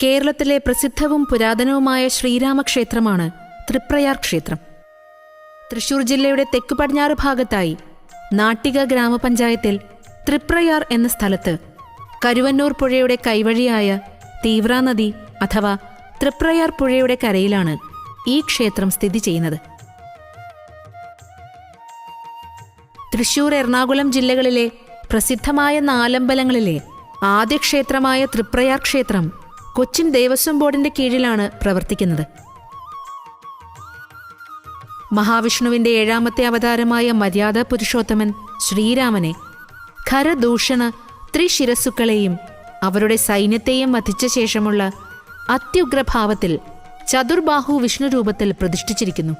കേരളത്തിലെ പ്രസിദ്ധവും പുരാതനവുമായ ശ്രീരാമക്ഷേത്രമാണ് തൃപ്രയാർ ക്ഷേത്രം. തൃശൂർ ജില്ലയുടെ തെക്കു പടിഞ്ഞാറ് ഭാഗത്തായി നാട്ടിക ഗ്രാമപഞ്ചായത്തിൽ തൃപ്രയാർ എന്ന സ്ഥലത്ത് കരുവന്നൂർ പുഴയുടെ കൈവഴിയായ തീവ്രാനദി അഥവാ തൃപ്രയാർ പുഴയുടെ കരയിലാണ് ഈ ക്ഷേത്രം സ്ഥിതി ചെയ്യുന്നത്. തൃശൂർ, എറണാകുളം ജില്ലകളിലെ പ്രസിദ്ധമായ 4 അമ്പലങ്ങളിലെ ആദ്യ ക്ഷേത്രമായ തൃപ്രയാർ ക്ഷേത്രം കൊച്ചിൻ ദേവസ്വം ബോർഡിന്റെ കീഴിലാണ് പ്രവർത്തിക്കുന്നത്. മഹാവിഷ്ണുവിന്റെ 7ാമത്തെ അവതാരമായ മര്യാദ പുരുഷോത്തമൻ ശ്രീരാമനെ ഖരദൂഷണ ത്രിശിരസുക്കളെയും അവരുടെ സൈന്യത്തെയും വധിച്ച ശേഷമുള്ള അത്യുഗ്രഭാവത്തിൽ ചതുർബാഹു വിഷ്ണു രൂപത്തിൽ പ്രതിഷ്ഠിച്ചിരിക്കുന്നു.